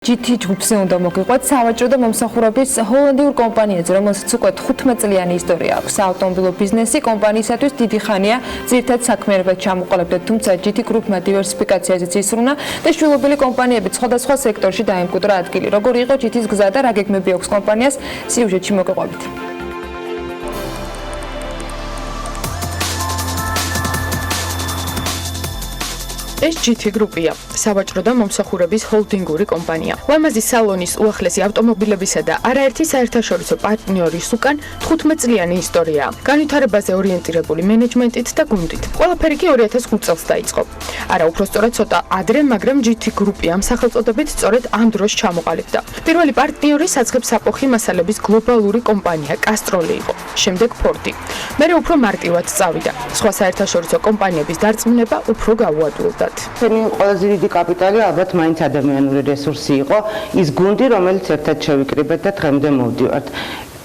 ჯითი ჯგუფზე უნდა მოგიყვეთ სავაჭრო და მომსახურების ჰოლდინგურ კომპანიაზე, რომელსაც უკვე 15 წლიანი ისტორია აქვს. საავტომობილო ბიზნესი კომპანიისთვის დიდი ხანია ძირითად საქმიანობად ჩამოყალიბდა, თუმცა ჯითი გრუპმა დივერსიფიკაციაზეც იზრუნა და შვილობილი კომპანიებით სხვადასხვა სექტორში დაიმკვიდრა ადგილი. როგორი იყო ჯითის გზა და რა გეგმები აქვს კომპანიას, სიუჟეტში მოგიყვებით. ეს ჯითი გრუპია, სავაჭრო და მომსახურების ჰოლდინგური კომპანია. ლამაზი სალონის უახლესი ავტომობილებისა და არაერთი საერთაშორისო პარტნიორის უკან 15 წლიანი ისტორიაა. განვითარებაზე ორიენტირებული მენეჯმენტით და გუნდით. ყველაფერი კი 2005 წელს დაიწყო. არა, უფრო სწორად ცოტა ადრე, მაგრამ ჯითი გრუპი ამ სახელწოდებით სწორედ ამ დროს ჩამოყალიბდა. პირველი პარტნიორი საცხებ საფოხი მასალების გლობალური კომპანია კასტროლი იყო. შემდეგ ფორდი. მერე უფრო მარტივად წავიდა. სხვა საერთაშორისო კომპანიების დარწმუნება უფრო გაუადვილდა. Ჩვენი ყველაზე დიდი კაპიტალი ალბათ მაინც ადამიანური რესურსი იყო, ის გუნდი, რომელიც ერთად შევიკრიბეთ და დღემდე მოვდივართ.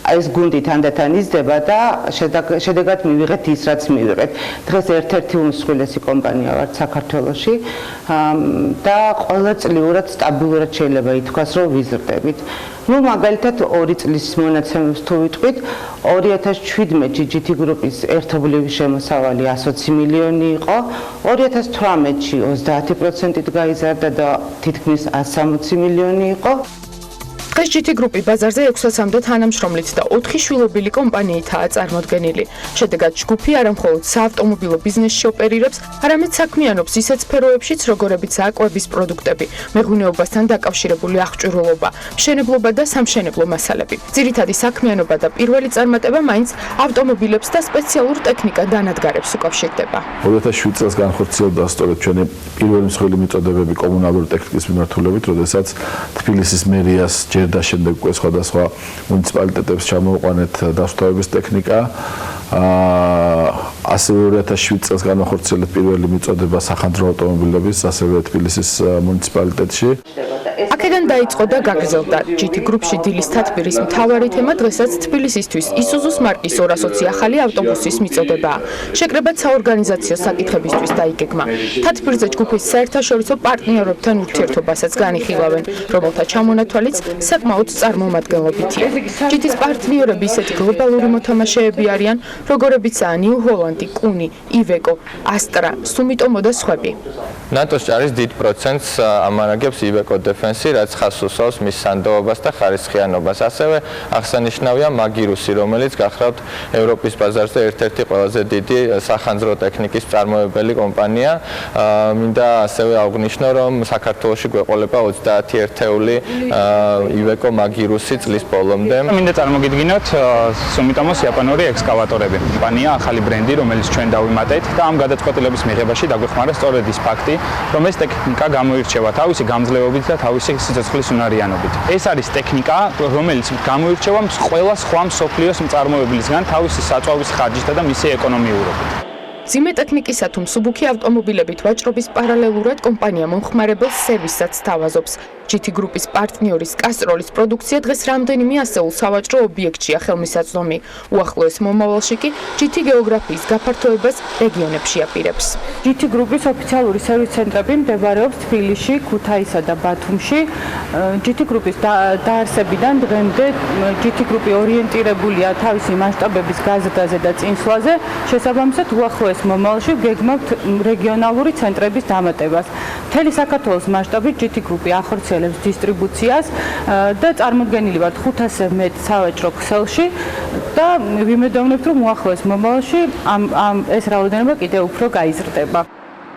ეს გუნდი თანდათან იზრდება და შედეგად მივიღეთ ის, რაც მივიღეთ. დღეს ერთ-ერთი უმსხვილესი კომპანია ვართ საქართველოში და ყოველწლიურად სტაბილურად შეიძლება ითქვას, რომ ვიზრდებით. Ну, მაგალითად 2 წლის მონაცემებს თუ ვიტყვით, 2017-ში ჯითი გრუპის ერთობლივი შემოსავალი 120 მილიონი იყო, 2018-ში 30%-ით გაიზარდა და თითქმის 160 მილიონი იყო. დღეს ჯითი გრუპი ბაზარზე 600-მდე თანამშრომლით და 4 შვილობილი კომპანიითაა წარმოდგენილი. შედეგად ჯგუფი არა მხოლოდ საავტომობილო ბიზნესში ოპერირებს, არამედ საქმიანობს ისეთ სფეროებშიც, როგორებიცაა კვების პროდუქტები, მეღვინეობასთან დაკავშირებული აღჭურვილობა, მშენებლობა და სამშენებლო მასალები. ძირითადი საქმიანობა და პირველი წარმატება მაინც ავტომობილებს და სპეციალურ ტექნიკა დანადგარებს უკავშირდება. 2007 წელს განხორციელდა სწორედ ჩვენი პირველი მსხვილი მიწოდებები კომუნალური ტექნიკის მიმართულებით, როდესაც თბილისის მერიას და შემდეგ უკვე სხვადასხვა მუნიციპალიტეტებს ჩამოუყვანეთ დასვთავების ტექნიკა. ასევე 2007 წელს განახორციელეთ პირველი მიწოდება სახანძრო ავტომობილების, ასევე თბილისის მუნიციპალიტეტში. აქედან დაიწყო და გაგრძელდა. ჯითი გრუპში დილის თათბირის მთავარი თემა დღესაც თბილისისთვის იზუზუს მარკის 220 ახალი ავტობუსის მიწოდებაა. შეკრებად საორგანიზაციო საკითხებისთვის დაიგეგმა. თათბირზე ჯგუფის საერთაშორისო პარტნიორებთან ურთიერთობასაც განიხილავენ, რომელთა ჩამონათვალიც საკმაოდ წარმომადგენლობითია. ჯითის პარტნიორები ისეთი გლობალური მოთამაშეები არიან, როგორებიცაა ნიუ ჰოლანდი, კუნი, ივეკო, ასტრა, სუმიტომო და სხვები. ნატოს ჭარის დიდ პროცენტს ამარაგებს ივეკო დეფენსი, რაც ხაზს უსვავს მის სანდოობას და ხარისხიანობას. ასევე აღსანიშნავია მაგირუსი, რომელიც გახლავთ ევროპის ბაზარზე ერთ-ერთი ყველაზე დიდი სახანძრო ტექნიკის მწარმოებელი კომპანია. მინდა ასევე აღვნიშნო, რომ საქართველოში გვეყოლება 30 ერთეული ივეკო მაგირუსი წლის ბოლომდე. მინდა წარმოგიდგინოთ სუმიტომოს იაპონური ექსკავატორები. კომპანია ახალი ბრენდი, რომელიც ჩვენ დავიმატეთ და ამ გადაწყვეტილების მიღებაში დაგვეხმარა სწორედ ის ფაქტი, რომ ეს ტექნიკა გამოირჩევა თავისი გამძლეობით და თავისი სიცოცხლის უნარიანობით. ეს არის ტექნიკა, რომელიც გამოირჩევა ყველა სხვა მსოფლიოს მწარმოებლისგან თავისი საწვავის ხარჯითა და მისი ეკონომიურობით. ძიმე ტექნიკისა თუ მსუბუქი ავტომობილებით ვაჭრობის პარალელურად კომპანია მომხმარებელს სერვისსაც თავაზობს. ჯითი გრუპის პარტნიორის კასტროლის პროდუქცია დღეს რამდენიმე ასეულ სავაჭრო ობიექტშია ხელმისაწვდომი. უახლოეს მომავალში კი ჯითი გეოგრაფიის გაფართოებას რეგიონებში აპირებს. ჯითი გრუპის ოფიციალური სერვის ცენტრები მდებარეობს თბილისში, ქუთაისსა და ბათუმში. ჯითი გრუპის დაარსებიდან დღემდე ჯითი გრუპი ორიენტირებულია თავისი მასშტაბების გაზრდაზე და წინსვლაზე. შესაბამისად, უახლოეს მომავალში გეგმავთ რეგიონალური ცენტრების დამატებას. მთელი საქართველოს მასშტაბით ჯითი გრუპი ახორციელებს დისტრიბუციას და წარმოდგენილი ვართ 500-ზე მეტ სავაჭრო ქსელში და ვიმედოვნებთ, რომ უახლოეს მომავალში ეს რაოდენობა კიდევ უფრო გაიზრდება.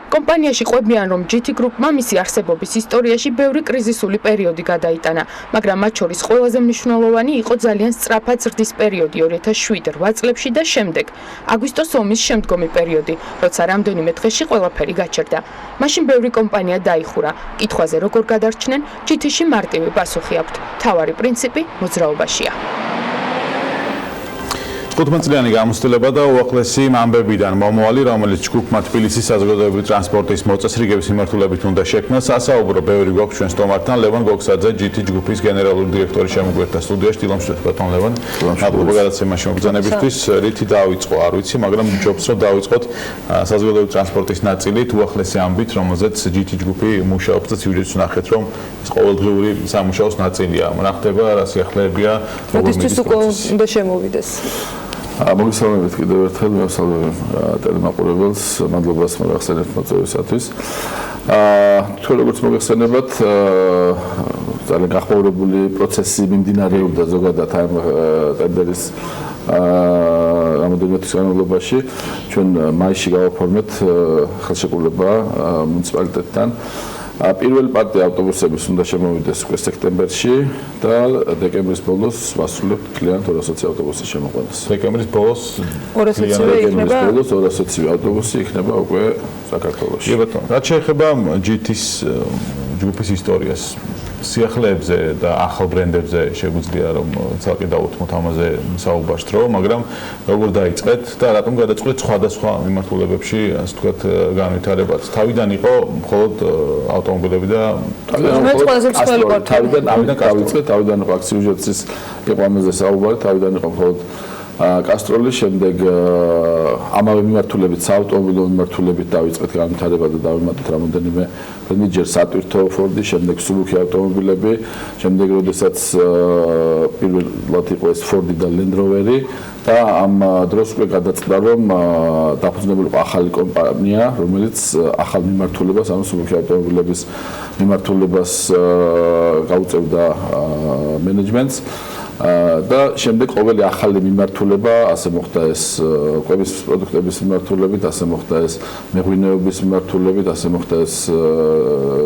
კომპანიაში ყვებიან, რომ ჯითი გრუპმა მისი არსებობის ისტორიაში ბევრი კრიზისული პერიოდი გადაიტანა, მაგრამ მათ შორის ყველაზე მნიშვნელოვანი იყო ძალიან სწრაფად ზრდის პერიოდი 2007-8 წლებში და შემდეგ, აგვისტოს ომის შემდგომი პერიოდი, როცა რამდენიმე დღეში ყველაფერი გაჩერდა. მაშინ ბევრი კომპანია დაიხურა. კითხვაზე როგორ გადარჩნენ, ჯითიში მარტივი პასუხი აქვთ. მთავარი პრინციპი მოძრაობაშია. 15-წლიანი გამოცდილება და უახლესი ამბებიდან მომავალი, რომელიც ჯგუფმა თბილისის საზოგადოებრივი ტრანსპორტის მოწესრიგების მიმართულებით უნდა შექმნას, ასაუბრო ბევრი გვაქვს ჩვენ სტუმართან, ლევან გოგსაძე, ჯითი ჯგუფის გენერალური დირექტორი შემოგვერთა სტუდიაში. დილამშვიდობ ბატონ ლევან. მადლობა გადაცემაში მოგბრძანებისთვის. რითი დაიწყო, არ ვიცი, მაგრამ ჯობს რომ დავიწყოთ საზოგადოებრივი ტრანსპორტის ნაწილით, უახლესი ამბით, რომელზეც ჯითი ჯგუფი მუშაობს და ცივიჯეც ვნახეთ, რომ ეს ყოველდღიური სამუშაოს ნაწილია. რა ხდება, რა სიახლეებია, როგორ მიდის პროცესი. უნდა შემოვიდეს. მოგესალმებით კიდევ ერთხელ, მევსალმებ ტელემაყურებელს, მადლობას მოახსენებთ მოწვევისათვის. თქვენ როგორც მოგეხსენებათ, ძალიან გახმაურებული პროცესი მიმდინარეობდა ზოგადად ამ ტენდერის რამოდენიმე თვის განმავლობაში. ჩვენ მაისში გავაფორმეთ ხელშეკრულება მუნიციპალიტეტთან. პირველი პარტია ავტობუსების უნდა შემოვიდეს უკვე სექტემბერში და დეკემბრის ბოლოს ვასრულებთ კლient 220 ავტობუსის შემოყვანას. დეკემბრის ბოლოს 220 ავტობუსი იქნება უკვე საქართველოში. კი ბატონო, რაც შეეხება ჯითის ჯგუფის ისტორიას, სიახლეებზე და ახალ ბრენდებზე შეგვიძლია რომ ცალკე დავუთმოთ ამაზე საუბარს დრო, მაგრამ როგორ დაიწყეთ და რატომ გადაწყვეტ სხვადასხვა მიმართულებებში, ასე ვთქვათ, განვითარებაც. თავიდან იყო მხოლოდ ავტომობილები და თავიდან იყო აქსიუჟეტის იყო ამაზე საუბარი, თავიდან იყო მხოლოდ კასტროლი, შემდეგ ამავე მიმართულებით, საავტომობილო მიმართულებით დავიწყეთ განვითარება და დავიმატეთ რამოდენიმე ჯერ სატვირთო ფორდი, შემდეგ სულუქი ავტომობილები, შემდეგ როდესაც პირველად იყო ეს ფორდი და ლენდროვერი და ამ დროს უკვე გადაწყდა რომ დაფუძნებული იყო ახალი კომპანია, რომელიც ახალ მიმართულებას, ანუ სულუქი ავტომობილების მიმართულებას გაუწევდა მენეჯმენტს. და შემდეგ ყოველი ახალი მიმართულება, ასე მოხდა ეს კვების პროდუქტების მიმართულებით, ასე მოხდა ეს მეღვინეობის მიმართულებით, ასე მოხდა ეს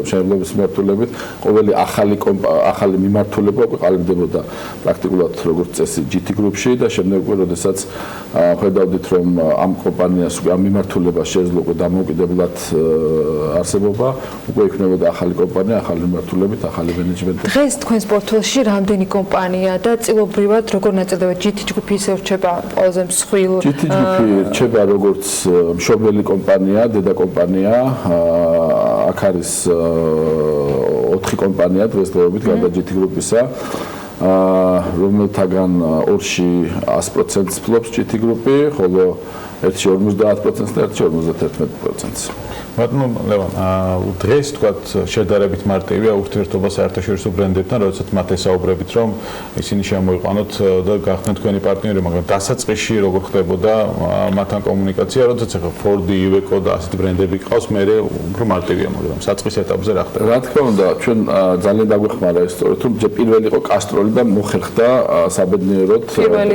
მშენებლობის მიმართულებით, ყოველი ახალი მიმართულება უკვე ყალიბდებოდა პრაქტიკულად როგორც წესი ჯითი გრუპში და შემდეგ უკვე როდესაც ხედავდით რომ ამ კომპანიას უკვე ამ მიმართულებას შეეძლო უკვე დამოუკიდებლად არსებობა, უკვე იქნებოდა ახალი კომპანია, ახალი მიმართულებით, ახალი მენეჯმენტი. დღეს თქვენს პორტფელში რამდენი კომპანია და წილობრივად როგორ ნაწილდება ჯითი ჯგუფი ისე რჩება ყველაზე მსხვილ ჯითი ჯგუფი რჩება როგორც მშობელი კომპანია, დედა კომპანია, აქ არის 4 კომპანია დღესდღეობით გარდა ჯითი გრუპისა, რომელთაგან ორში 100%-ს ფლობს ჯითი გრუპი, ხოლო ერთში 50% და ერთში 51%-ს. ბატონო ლევან, დღეს თქვათ შედარებით მარტივია ურთიერთობა საერთაშორისო ბრენდებთან, როდესაც მათ ესაუბრებით, რომ ისინი შემოიყვანოთ და გახდნენ თქვენი პარტნიორი, მაგრამ დასაწყისში როგორ ხდებოდა მათთან კომუნიკაცია, როდესაც ახლა ფორდი, ივეკო და ასეთი ბრენდები ყავს, მე უფრო მარტივია, მაგრამ საწყის ეტაპზე რა ხდება? რა თქმა უნდა, ჩვენ ძალიან დაგვეხმარა ეს სწორედ, რომ პირველი იყო კასტროლი და მოხერხდა საბედნიეროდ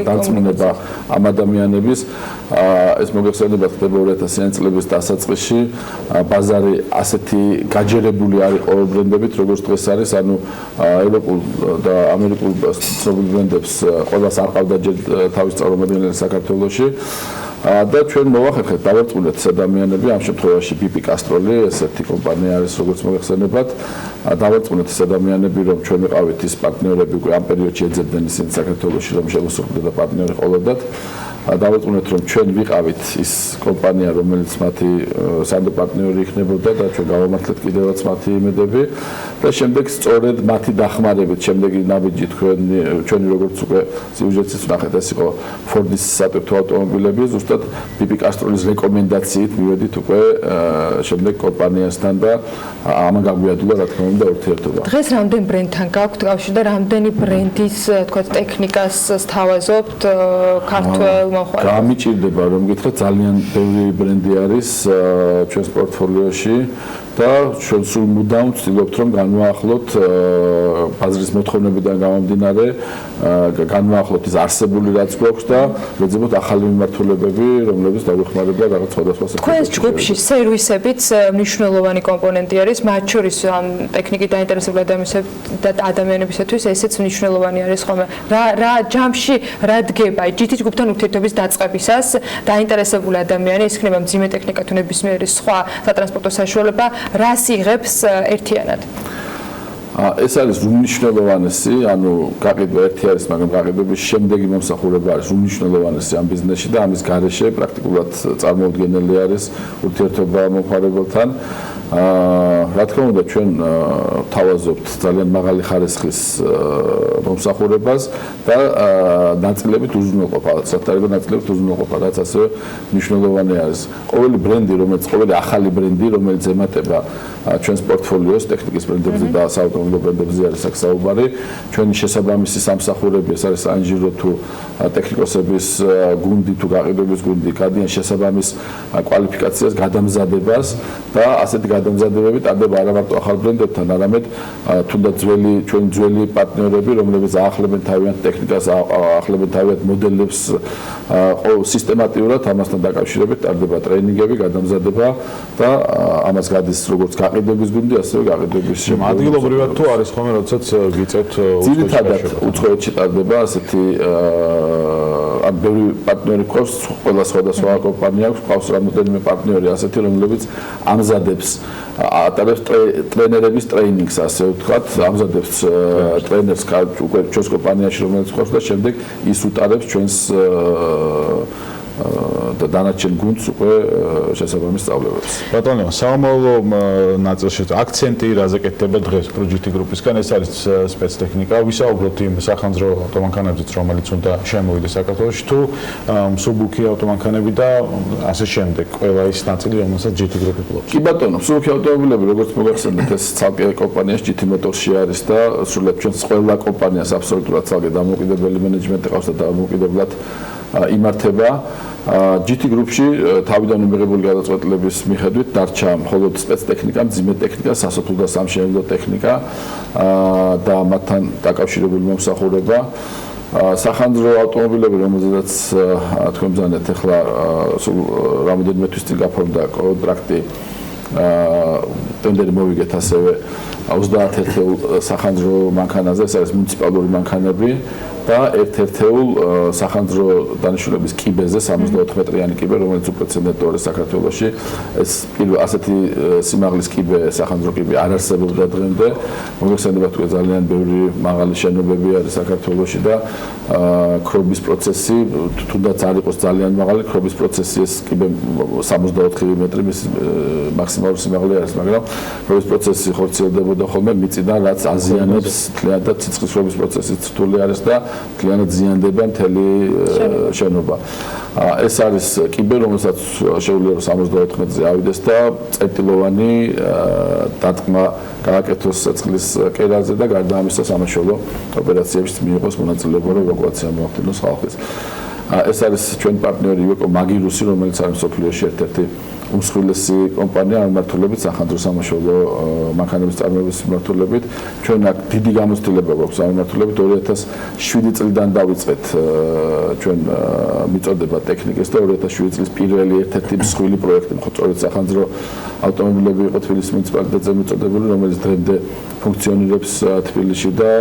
დაწმუნება ამ ადამიანების. ეს მოგეხსენებათ ხდება 2000-იანი წლების დასაწყისში ბაზარი ასეთი გაჯერებული არ იყო ბრენდებით, როგორც დღეს არის, ანუ ევროპულ და ამერიკულ ცნობილ ბრენდებს ყველას არ ყავდა თავის წარმომადგენელი საქართველოში. და ჩვენ მოვახერხეთ, დავარწმუნეთ ეს ადამიანები, ამ შემთხვევაში BP კასტროლი, ესეთი კომპანია არის, როგორც მოგეხსენებათ, დავარწმუნეთ ეს ადამიანები, რომ ჩვენ ვიყავით ის პარტნიორები უკვე ამ პერიოდში ეძებდნენ ისინი საქართველოში, რომ შემოსულიყო და პარტნიორი ყოლოდათ. დავარწმუნეთ, რომ ჩვენ ვიყავით ის კომპანია, რომელიც მათი სანდო პარტნიორი იქნებოდა და ჩვენ გავამართლეთ კიდევაც მათი იმედები და შემდეგ სწორედ მათი დახმარებით, შემდეგი ნაბიჯი ჩვენი როგორც უკვე სიუჟეტიც ვნახეთ, ეს იყო ფორდის სატვირთო ავტომობილები, ზუსტად BP კასტროლის რეკომენდაციით მივედით უკვე შემდეგ კომპანიასთან და ამან გაგვიადულა რა თქმა უნდა ურთიერთობა. დღეს რამდენ ბრენდთან გაქვთ კავშირი და რამდენი ბრენდის თქვა ტექნიკას სთავაზობთ ქართველ გამიჭირდება რომ გითხრათ ძალიან ბევრი ბრენდი არის ჩვენს პორტფოლიოში და ჩვენ სულ მუდამ ვცდილობთ რომ განვაახლოთ ბაზრის მოთხოვნებიდან გამომდინარე განვაახლოთ ის არსებული რაც გვაქვს და ვეძებოთ ახალი მიმართულებები რომლებიც დაგვეხმარება რაღაც სხვადასხვა თქვენს ჯგუფში სერვისებიც მნიშვნელოვანი კომპონენტი არის მათ შორის ამ ტექნიკით დაინტერესებული ადამიანებისათვის ესეც მნიშვნელოვანი არის ხოლმე რა ჯამში რა დგება ჯითი ჯგუფთან ურთიერთობის დაწყებისას დაინტერესებული ადამიანი ეს იქნება მძიმე ტექნიკა თუ ნებისმიერი სხვა სატრანსპორტო საშუალება რას იღებს ერთიანად? ეს არის უმნიშვნელოვანესი, ანუ გაყიდვა ერთი არის, მაგრამ გაყიდვების შემდეგი მომსახურება არის უმნიშვნელოვანესი ამ ბიზნესში და ამის გარეშე პრაქტიკულად წარმოუდგენელი არის ურთიერთობა მომხმარებელთან. Რა თქმა უნდა, ჩვენ თავაზობთ ძალიან მაღალი ხარისხის მომსახურებას და ნაწილებით უზრუნველყოფა, სათარიღო ნაწილებით უზრუნველყოფა, რაც ასევე მნიშვნელოვანი არის. ყოველი ბრენდი, ყოველი ახალი ბრენდი, რომელიც ემატება ჩვენს პორტფოლიოს, ტექნიკის ბრენდებზე და საავტომობილო ბრენდებზე არის აქ საუბარი. ჩვენი შესაბამისი სამსახურები, ეს არის საინჟინრო თუ ტექნიკოსების გუნდი თუ გაყიდვების გუნდი, გადიან შესაბამის კვალიფიკაციას, გადამზადებას და ასეთი გადამზადებები ტარდება არა მარტო ახალ ბრენდებთან, არამედ თუნდაც ჩვენი ძველი პარტნიორები, რომლებიც აახლებენ თავიანთ ტექნიკას, აახლებენ თავიანთ მოდელებს, სისტემატიურად ამასთან დაკავშირებით ტარდება ტრეინინგები, გადამზადება და ამას გადის როგორც გაყიდვების გუნდი, ასევე გაყიდვების შემოქმედება. ადგილობრივად თუ არის ხოლმე, როდესაც გიწევთ ძირითადად უცხოეთში ტარდება ასეთი ან ბევრი პარტნიორი გვყავს, ყველა სხვადასხვა კომპანია გვყავს რამოდენიმე პარტნიორი ასეთი, რომლებიც ამზადებს ატარებს ტრენერების ტრეინინგს, ასე ვთქვათ, ამზადებს ტრენერს უკვე ჩვენს კომპანიაში, რომელიც გვყავს და შემდეგ ის უტარებს ჩვენს და დანარჩენ გუნდს უკვე შესაბამის სწავლებებს. ბატონო, სამომავლო ნაწილში აქცენტი რაზე კეთდება დღეს ჯითი გრუპისგან, ეს არის სპეცტექნიკა. ვისაუბროთ იმ სახანძრო ავტომანქანებზეც, რომელიც უნდა შემოვიდეს საქართველოში, თუ მსუბუქი ავტომანქანები და ასე შემდეგ. ყველა ის ნაწილი, რომელსაც ჯითი გრუპი ფლობს. კი ბატონო, მსუბუქი ავტომობილები, როგორც მოგახსენეთ, ეს ცალკე კომპანიაში ჯითი მოტორში არის და სრულად ჩვენს ყველა კომპანიას აბსოლუტურად ცალკე დამოუკიდებელი მენეჯმენტი ყავს და დამოუკიდებლად იმართება. ჯითი გრუპში თავიდან მიღებული გადაწყვეტილების მიხედვით დარჩა მხოლოდ სპეცტექნიკა, მძიმე ტექნიკა, სასოფლო და სამშენებლო ტექნიკა და მათთან დაკავშირებული მომსახურება. სახანძრო ავტომობილები, რომელზედაც თქვენ ბრძანეთ, ახლა სულ რამოდენიმე თვის წინ გაფორმდა კონტრაქტი, ტენდერი მოვიგეთ ასევე 30 ერთეულ სახანძრო მანქანაზე, ეს არის მუნიციპალური მანქანები და ერთ-ერთეულ სახანძრო დანიშნულების კიბეზე 64 მეტრიანი კიბე, რომელიც უპრეცედენტო საქართველოში. ეს ასეთი სიმაღლის კიბე, სახანძრო კიბე არ არსებობდა დღემდე. მოგეხსენებათ, უკვე ძალიან ბევრი მაღალი შენობები არის საქართველოში და ქრობის პროცესი, თუნდაც არ იყოს ძალიან მაღალი, ქრობის პროცესი ეს კიბე 64 მეტრი მის მაქსიმალური სიმაღლე არის, მაგრამ ქრობის პროცესი ხორციელდებოდა ხოლმე მიწიდან, რაც აზიანებს თლიანად ცეცხლის ქრობის პროცესი რთული არის და თლიანად ზიანდება მთელი შენობა. ეს არის კიბე, რომელსაც შეუძლია 64 მეტრზე ავიდეს და წერტილოვანი დარტყმა გააკეთოს ცეცხლის კერაზე და გარდა ამისა სამაშველო ოპერაციებში მიიღოს მონაწილეობა, რომ ევაკუაცია მოახდინოს ხალხის. ეს არის ჩვენი პარტნიორი უკვე მაგირუსი, რომელიც არის მსოფლიოში ერთ-ერთი უმსხვილესი კომპანია მიმართულებით სახანძრო სამაშველო მანქანების წარმოების მიმართულებით. ჩვენ აქ დიდი გამოცდილება გვაქვს ამ მიმართულებით. 2007 წლიდან დავიწყეთ ჩვენ მიწოდება ტექნიკის და 2007 წლის პირველი ერთ-ერთი მსხვილი პროექტი, სწორედ სახანძრო ავტომობილები იყო თბილისის მუნიციპალიტეტზე მიწოდებული, რომელიც დღემდე ფუნქციონირებს თბილისში და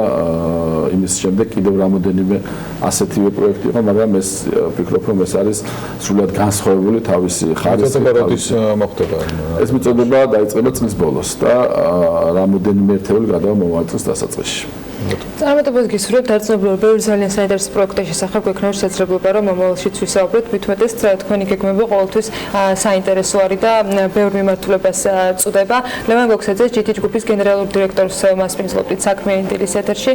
იმის შემდეგ კიდევ რამოდენიმე ასეთივე პროექტი იყო, მაგრამ ეს ვფიქრობ, რომ ეს არის სრულად განსხვავებული თავისი ხარისხით. მოხდება. ეს მიწოდება დაიწყება წლის ბოლოს და რამოდენიმე ერთეული გადავა მომავალ წლის დასაწყისში. წარმატებას გისურვებთ, დარწმუნებული ბევრი ძალიან საინტერესო პროექტის შესახებ გვექნება შესაძლებლობა, რომ მომავალშიც ვისაუბროთ, მით უმეტეს თქვენი გეგმები ყოველთვის საინტერესო არის და ბევრ მიმართულებას წუდება. ლევან გოგსაძე, ჯითი ჯგუფის გენერალური დირექტორს მასპინძლობთ საქმიანი დილის ეთერში.